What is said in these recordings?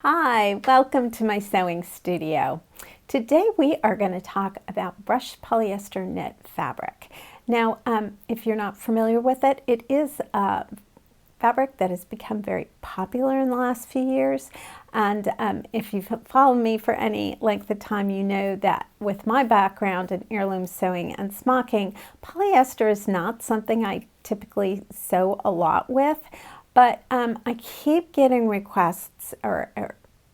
Hi, welcome to my sewing studio. Today we are going to talk about brushed polyester knit fabric. Now, if you're not familiar with it, it is a fabric that has become very popular in the last few years. And if you've followed me for any length of time, you know that with my background in heirloom sewing and smocking, polyester is not something I typically sew a lot with. But I keep getting requests or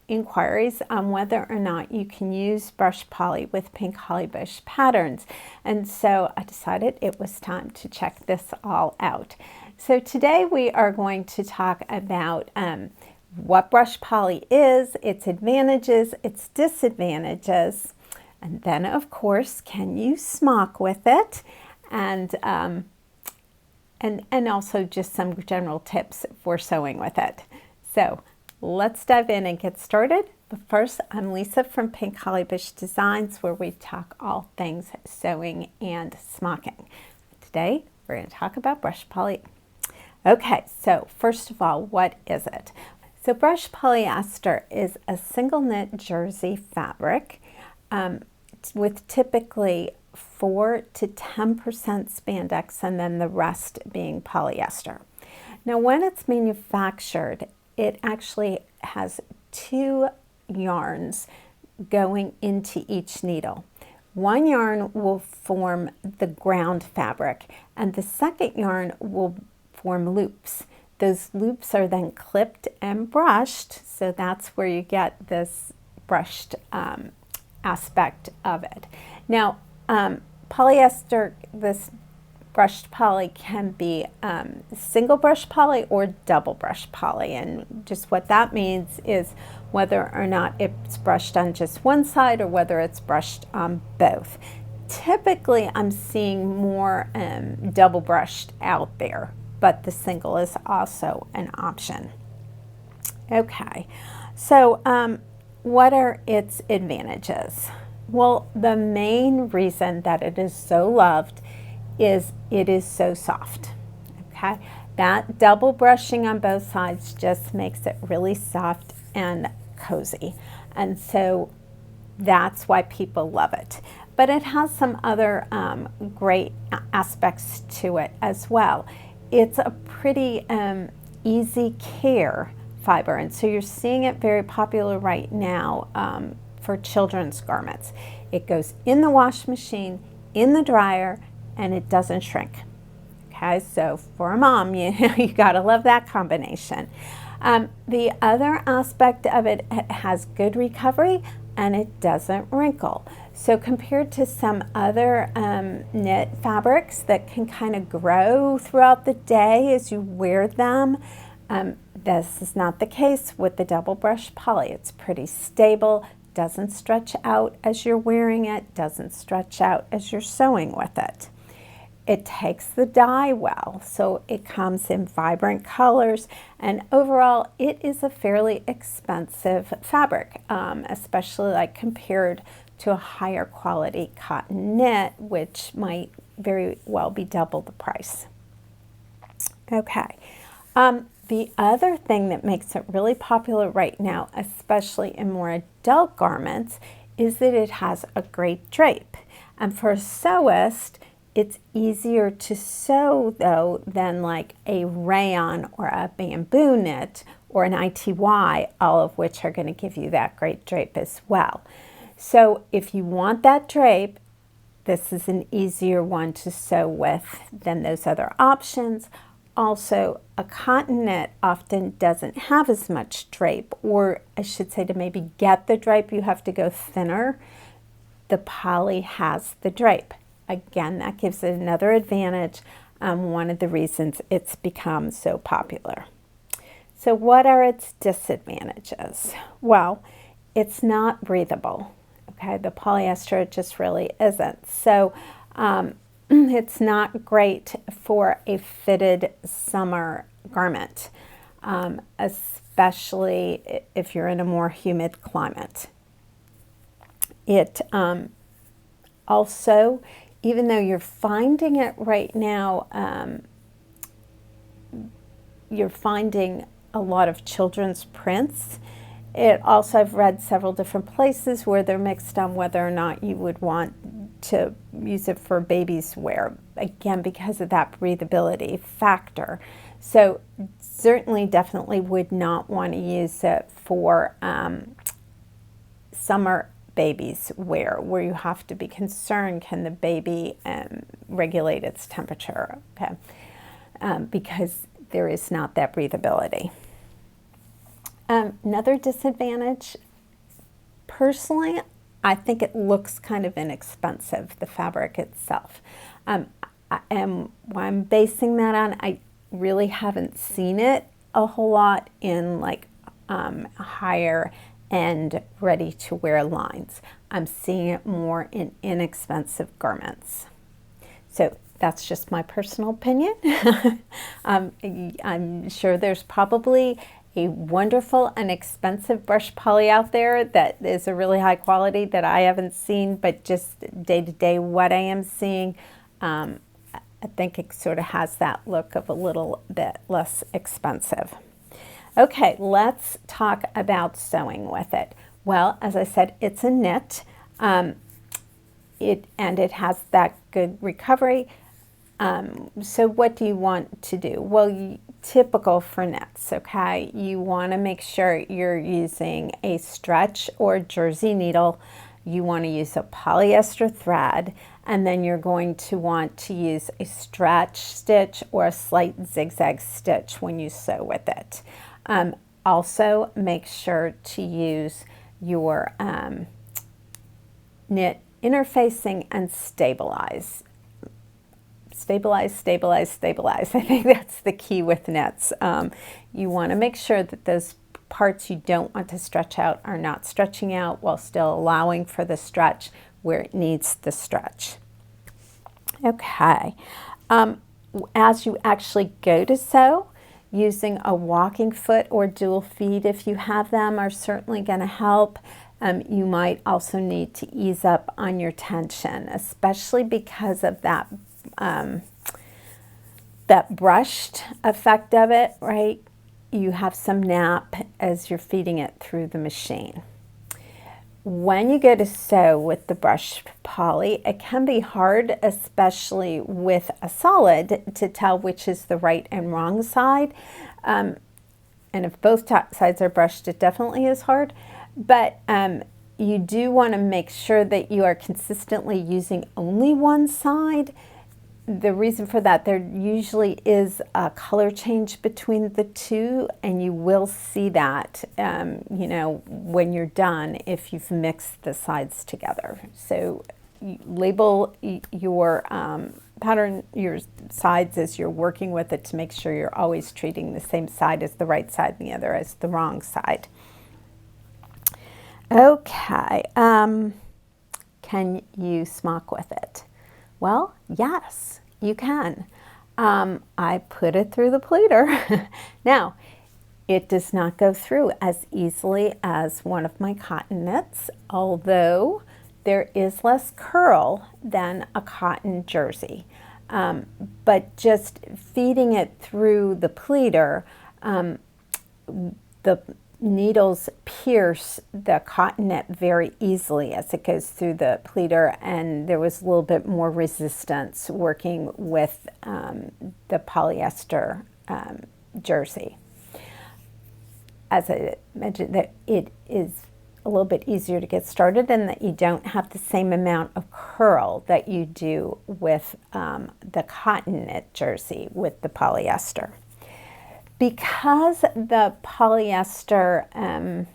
inquiries on whether or not you can use brushed poly with pink holly bush patterns. And so I decided it was time to check this all out. So today we are going to talk about what brushed poly is, its advantages, its disadvantages, and then of course, can you smock with it? And also just some general tips for sewing with it. So let's dive in and get started. But first, I'm Lisa from Pink Holly Bush Designs, where we talk all things sewing and smocking. Today, we're going to talk about brushed poly. Okay, so first of all, what is it? So brushed polyester is a single knit jersey fabric with typically 4 to 10% spandex and then the rest being polyester. Now when it's manufactured, it actually has 2 yarns going into each needle. One yarn will form the ground fabric and the second yarn will form loops. Those loops are then clipped and brushed, so that's where you get this brushed aspect of it. Now, polyester, this brushed poly can be single brush poly or double brush poly, and just what that means is whether or not it's brushed on just one side or whether it's brushed on both. Typically, I'm seeing more double brushed out there, but the single is also an option. Okay, so what are its advantages? Well, the main reason that it is so loved is it is so soft. Okay, that double brushing on both sides just makes it really soft and cozy, and so that's why people love it. But it has some other great aspects to it as well. It's a pretty easy care fiber, and so you're seeing it very popular right now for children's garments. It goes in the wash machine, in the dryer, and it doesn't shrink. Okay, so for a mom, you gotta love that combination. The other aspect of it, it has good recovery and it doesn't wrinkle. So compared to some other knit fabrics that can kind of grow throughout the day as you wear them, this is not the case with the double brush poly. It's pretty stable, doesn't stretch out as you're wearing it, doesn't stretch out as you're sewing with it. It takes the dye well, so it comes in vibrant colors, and overall it is a fairly expensive fabric, especially like compared to a higher quality cotton knit, which might very well be double the price. Okay, the other thing that makes it really popular right now, especially in more adult garments, is that it has a great drape. And for a sewist, it's easier to sew though than like a rayon or a bamboo knit or an ITY, all of which are going to give you that great drape as well. So if you want that drape, this is an easier one to sew with than those other options. Also, a cotton knit often doesn't have as much drape, or I should say to maybe get the drape, you have to go thinner. The poly has the drape. Again, that gives it another advantage, one of the reasons it's become so popular. So what are its disadvantages? Well, it's not breathable. Okay, the polyester just really isn't. So it's not great for a fitted summer garment, especially if you're in a more humid climate. It also, even though you're finding it right now, you're finding a lot of children's prints It also, I've read several different places where they're mixed on whether or not you would want to use it for baby's wear, again, because of that breathability factor. So certainly, definitely would not want to use it for summer baby's wear, where you have to be concerned, can the baby regulate its temperature, okay? Because there is not that breathability. Another disadvantage, personally, I think it looks kind of inexpensive, the fabric itself. And what I'm basing that on, I really haven't seen it a whole lot in like higher end ready-to-wear lines. I'm seeing it more in inexpensive garments. So that's just my personal opinion. I'm sure there's probably a wonderful and expensive brushed poly out there that is a really high quality that I haven't seen, but just day to day what I am seeing, I think it sort of has that look of a little bit less expensive. Okay, let's talk about sewing with it. Well, as I said, it's a knit. It has that good recovery. So what do you want to do? Well, typical for knits, okay? You want to make sure you're using a stretch or jersey needle. You want to use a polyester thread, and then you're going to want to use a stretch stitch or a slight zigzag stitch when you sew with it. Also, make sure to use your knit interfacing and stabilize. Stabilize, stabilize, stabilize. I think that's the key with knits. You want to make sure that those parts you don't want to stretch out are not stretching out while still allowing for the stretch where it needs the stretch. Okay. As you actually go to sew, using a walking foot or dual feet, if you have them, are certainly going to help. You might also need to ease up on your tension, especially because of that that brushed effect of it, right? You have some nap as you're feeding it through the machine. When you go to sew with the brushed poly, it can be hard, especially with a solid, to tell which is the right and wrong side. And if both sides are brushed, it definitely is hard. But you do want to make sure that you are consistently using only one side. The reason for that, there usually is a color change between the two, and you will see that, you know, when you're done if you've mixed the sides together. So you label your pattern, your sides as you're working with it to make sure you're always treating the same side as the right side and the other as the wrong side. Okay, can you smock with it? Well, yes, you can. I put it through the pleater. Now, it does not go through as easily as one of my cotton knits, although there is less curl than a cotton jersey. But just feeding it through the pleater, the needles pierce the cotton knit very easily as it goes through the pleater, and there was a little bit more resistance working with the polyester jersey. As I mentioned, that it is a little bit easier to get started and that you don't have the same amount of curl that you do with the cotton knit jersey with the polyester. Because the polyester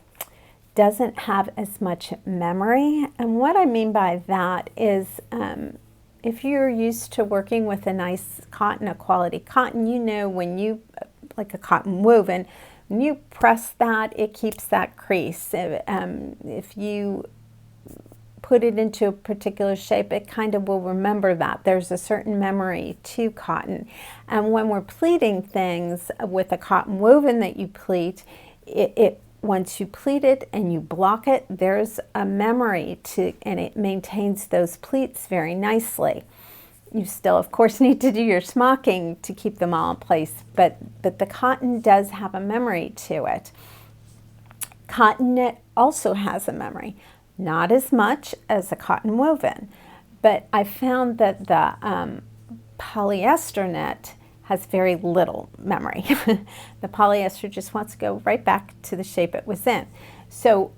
doesn't have as much memory, and what I mean by that is if you're used to working with a nice cotton, a quality cotton, you know when you, like a cotton woven, when you press that, it keeps that crease. If you put it into a particular shape, it kind of will remember that. There's a certain memory to cotton. And when we're pleating things with a cotton woven that you pleat, once you pleat it and you block it, there's a memory to, and it maintains those pleats very nicely. You still, of course, need to do your smocking to keep them all in place, but the cotton does have a memory to it. Cotton knit also has a memory, not as much as a cotton woven, but I found that the polyester knit has very little memory. The polyester just wants to go right back to the shape it was in. So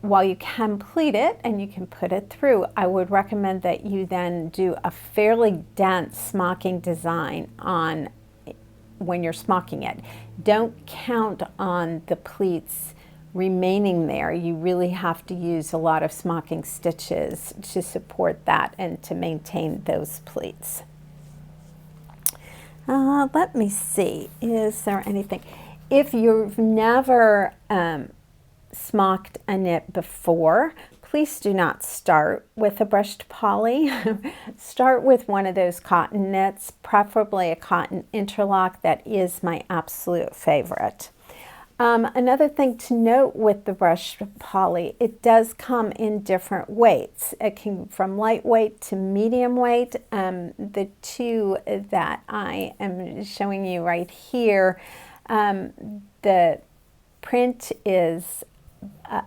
while you can pleat it and you can put it through, I would recommend that you then do a fairly dense smocking design on when you're smocking it. Don't count on the pleats remaining there. You really have to use a lot of smocking stitches to support that and to maintain those pleats. Let me see, is there anything? If you've never smocked a knit before, please do not start with a brushed poly. Start with one of those cotton knits, preferably a cotton interlock. That is my absolute favorite. Another thing to note with the brushed poly, it does come in different weights. It can from lightweight to medium weight. The two that I am showing you right here, the print is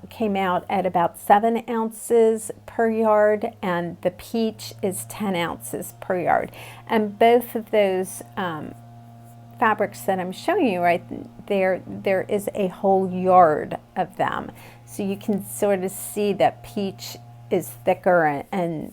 came out at about 7 ounces per yard, and the peach is 10 ounces per yard. And both of those fabrics that I'm showing you right there is a whole yard of them, so you can sort of see that peach is thicker and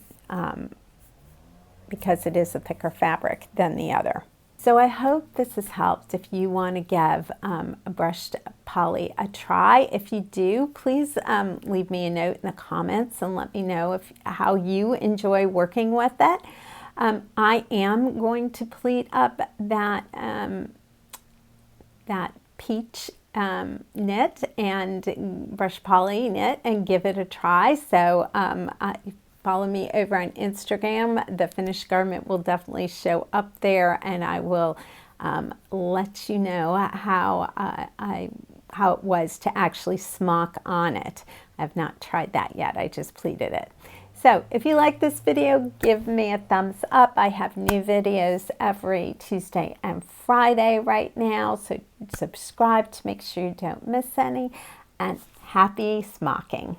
because it is a thicker fabric than the other. So I hope this has helped if you want to give a brushed poly a try. If you do, please leave me a note in the comments and let me know how you enjoy working with it. I am going to pleat up that that peach knit and brush poly knit and give it a try. So follow me over on Instagram. The finished garment will definitely show up there, and I will let you know how it was to actually smock on it. I have not tried that yet. I just pleated it. So if you like this video, give me a thumbs up. I have new videos every Tuesday and Friday right now, so subscribe to make sure you don't miss any, and happy smocking.